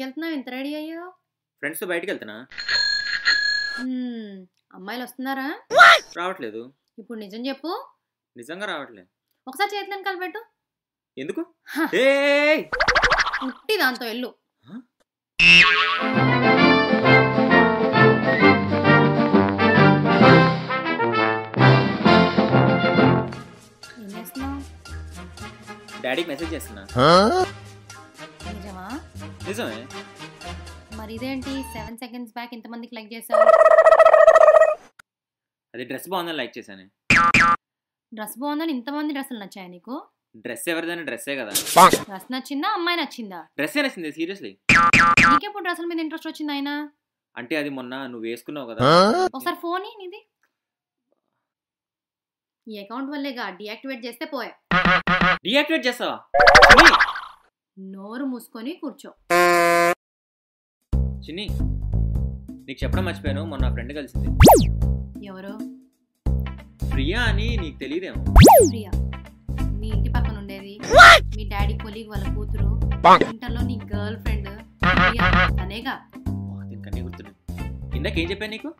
ఎక్కడికెళ్తున్నావు? ఇంత రెడీ అయ్యావు? ఫ్రెండ్స్‌తో బయటికెళ్తున్నా. అమ్మాయిలొస్తున్నారా? రావట్లేదు. ఇప్పుడు నిజం చెప్పు. నిజంగా రావట్లే. ఒకసారి చేతులను కలిపెట్టు. ఎందుకు? హ! ఏయ్! ఉట్టి దాంతో ఎళ్ళు. ఆ? ఏం చేస్తున్నావు? డాడీకి మెసేజ్ చేస్తున్నా. నిజమా? నిజమే. మరి ఇదేంటి 7 సెకండ్స్ బ్యాక్ ఇంతమందికి లైక్ చేసావు? అది డ్రెస్ బాగుందని లైక్ చేశాను. డ్రెస్ బాగుందని ఇంతమంది డ్రెస్సులు నచ్చాయా నీకు? డ్రెస్ ఎవరిదైనా డ్రెస్సే కదా. డ్రెస్ నచ్చిందా? అమ్మాయి నచ్చిందా? డ్రెస్సే నచ్చింది సీరియస్లీ. నీకెప్పుడు డ్రెస్సుల మీద ఇంట్రెస్ట్ వచ్చింది అయినా? అంటే అది మొన్న నువ్వు వేసుకున్నావు కదా. ఒకసారి ఫోన్ నీది. ఈ అకౌంట్ వల్లేగా డీయాక్టివేట్ చేస్తే పోయా. డీయాక్టివేట్ చేస్తావా? నోరు మూసుకొని కూర్చో. చిన్ని నీకు చెప్పడం మర్చిపోయాను, మొన్న ఫ్రెండ్ కలిసింది. ఎవరు? ప్రియా అని. నీకు తెలియదేమో. ప్రియా మీ ఇంటి పక్కన ఉండేది, మీ డాడీ కొలీగ్ వాళ్ళ కూతురు, ఇంటర్లో నీ గర్ల్ ఫ్రెండ్ ప్రియా తనేగా. దీనికన్నీ గుర్తున్నాయి. ఇందాకేం చెప్పాను నీకు?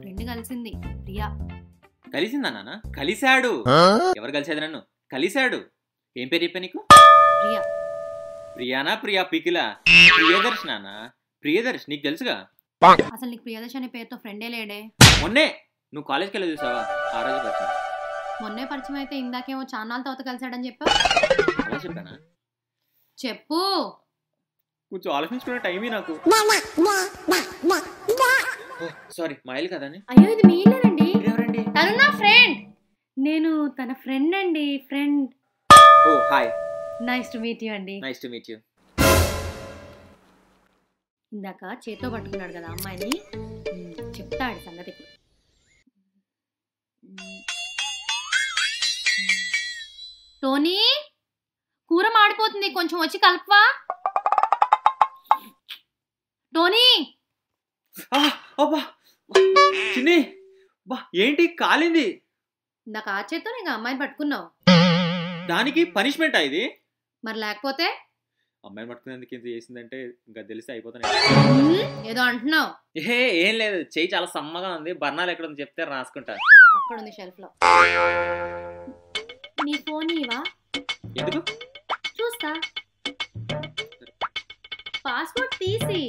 ఫ్రెండ్ కలిసింది ప్రియా. కలిసిందా నాన్న? కలిశాడు. ఎవరు కలిసేది నన్ను? కలిశాడు. ఏం పేరు చెప్పా నీకు? ప్రియా. ప్రియానా? ప్రియా పికిలా? ప్రియదర్శ్ నాన్న. ప్రియదర్శ్ నీకు తెలుసుగా. అసలు నీకు ప్రియదర్శి అనే పేరుతో ఫ్రెండే లేడే. మొన్నే నువ్వు కాలేజ్కి వెళ్ళి చూసావా? ఆ రోజు పరిచయం. మొన్నే పరిచయం అయితే ఇందాకేమో చాన్నాళ్ళ తర్వాత కలిసాడని చెప్పా. అలా చెప్పానా? చెప్పు. కొంచెం ఆలోచించుకునే టైమే నాకు. సారీ మా ఇల్లు కదా. అయ్యో ఇది మీ ఇల్లేనండి. ఎవరండి? తను నా ఫ్రెండ్. నేను తన ఫ్రెండ్ అండి. Friend. Oh hi. Nice to meet you అండి. Nice to meet you. ఇందాక చేత్తో పట్టుకున్నాడు కదా అమ్మాయిని, చెప్తాడు సంగతి. టోనీ కూర మాడిపోతుంది, కొంచెం వచ్చి కలుపువా. టోనీ. చిన్ని బా ఏంటి కాలింది? ఇందాక ఆ చేత్తో నీకు అమ్మాయిని పట్టుకున్నావు. దానికి పనిష్మెంటా ఇది? మరి లేకపోతే? అమ్మాయిని పట్టుకునేందుకు ఇంత చేసిందంటే ఇంకా తెలిసి అయిపోతాను. ఏదో అంటున్నావు. ఏం లేదు, చెయ్యి చాలా సమ్మగా ఉంది. బర్ణాలు ఎక్కడ ఉంది చెప్తే రాసుకుంటా. అక్కడ ఉంది షెల్ఫ్ లో. నీ ఫోన్ ఇవా? ఎందుకు? చూస్తా. పాస్పోర్ట్ తీసి.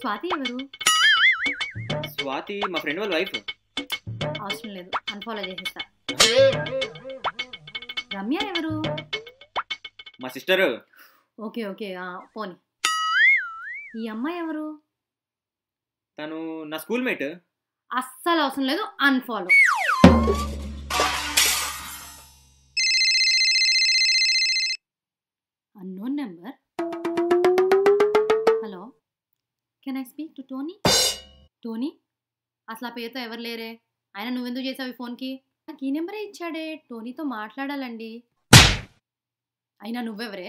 స్వాతి ఎవరు? స్వాతి మా ఫ్రెండ్ వాళ్ళ వైఫ్. అవసరం లేదు, అన్ఫాలో చేసేస్తా. రమ్య ఎవరు? మా సిస్టరు. ఓకే ఓకే పోనీ. ఈ అమ్మాయి ఎవరు? తను నా స్కూల్ మేట్. అస్సలు అవసరం లేదు, unfollow. Unknown number. Hello, can I speak to Tony? Tony? అసలు ఆ పేరుతో ఎవరు లేరే. ఆయన నువ్వెందుకు చేసావు ఈ ఫోన్కి? నాకు ఈ నెంబరే ఇచ్చాడే, టోనీతో మాట్లాడాలండి. అయినా నువ్వెవరే?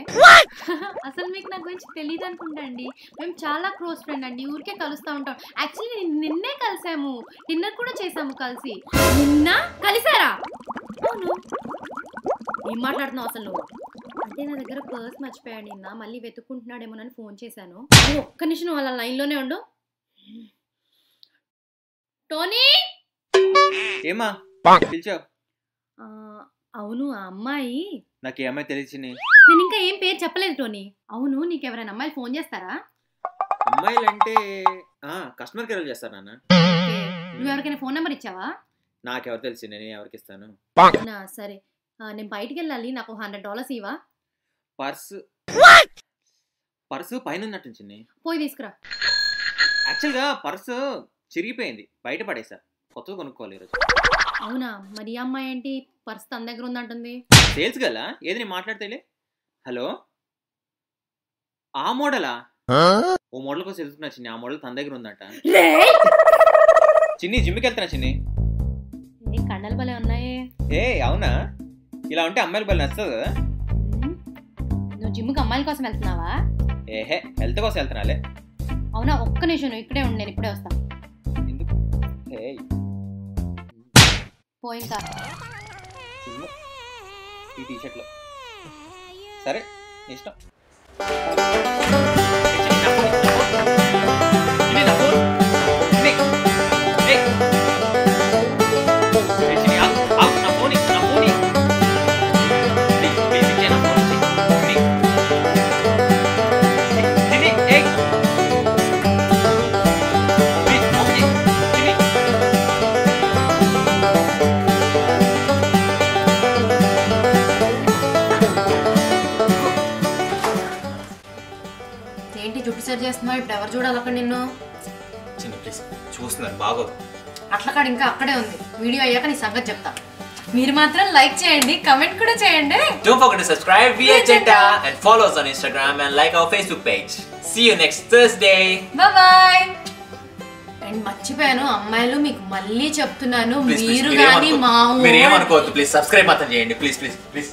అసలు మీకు నా గురించి తెలియదు అనుకుంటా అండి. మేము చాలా క్లోజ్ ఫ్రెండ్ అండి, ఊరికే కలుస్తూ ఉంటాం. యాక్చువల్లీ నిన్నే కలిసాము, డిన్నర్ కూడా చేసాము కలిసి. నిన్న కలిసారా? అవును. ఏం మాట్లాడుతున్నావు అసలు నువ్వు? అంటే నా దగ్గర పర్స్ మర్చిపోయాడు నిన్న, మళ్ళీ వెతుక్కుంటున్నాడేమోనని ఫోన్ చేశాను. ఒక్క నిమిషం వాళ్ళ లైన్లోనే ఉండు. టోనీ. ఏమా పిలిచావు? అవును, ఆ అమ్మాయి. నాకు ఏ అమ్మాయి తెలిసి. నేను ఇంకా ఏం పేరు చెప్పలేదు టోనీ. అవును, నీకు ఎవరైనా అమ్మాయిలు ఫోన్ చేస్తారా? అమ్మాయిలు అంటే కస్టమర్ కేర్ చేస్తాను నాన్న. నువ్వు ఎవరికైనా ఫోన్ నెంబర్ ఇచ్చావా? నాకెవరు తెలిసి, నేను ఎవరికి ఇస్తాను? సరే, నేను బయటికి వెళ్ళాలి, నాకు $100 ఇవా? పర్సు పైన ఉన్నట్టు చిన్ని. పోయి తీసుకురా. యాక్చువల్గా పర్సు చిరిగిపోయింది, బయట పడేసా. కొత్తగా కొనుక్కోవాలి ఈరోజు. అవునా? మరి ఈ అమ్మాయి ఏంటి పర్స్ తన దగ్గర ఉందంటుంది? సేల్స్ గల ఏది నేను మాట్లాడితేలే. హలో, ఆ మోడలా? ఓ మోడల్ కోసం తెలుసుకున్నా చిన్ని, ఆ మోడల్ తన దగ్గర ఉందంట. చిన్ని జిమ్కి వెళ్తున్నా చిన్ని. కండలు భలే ఉన్నాయే. అవునా? ఇలా ఉంటే అమ్మాయిలు భలే నచ్చుతుంది కదా. నువ్వు జిమ్కి అమ్మాయిల కోసం వెళ్తున్నావా? హెల్త్ కోసం వెళ్తున్నాలే. అవునా? ఒక్క నిమిషం, నువ్వు ఇక్కడే ఉండి, నేను ఇప్పుడే వస్తా. ఎందుకు? పోయిందా ఈ టీ షర్ట్లో సరే నీ ఇష్టం. ఏంటి జుట్టు సరి చేస్తున్నావు? ఇప్పుడు ఎవరు చూడాలి అక్కడ నిన్ను? చిన్ని ప్లీజ్ చూస్తున్నారు బాగోదు. అట్లా కాడ ఇంకా అక్కడే ఉంది. వీడియో అయ్యాక నీ సంగతి చెప్తా. మీరు మాత్రం లైక్ చేయండి, కమెంట్ కూడా చేయండి. Don't forget to subscribe VHenta and follow us on Instagram and like our Facebook page. See you next Thursday. Bye bye. And మర్చిపోయాను అమ్మాయిలు, మీకు మళ్ళీ చెప్తున్నాను, మీరు కానీ మా మీరేమనుకోవద్దు ప్లీజ్, సబ్స్క్రైబ్ మాత్రం చేయండి ప్లీజ్ ప్లీజ్ ప్లీజ్.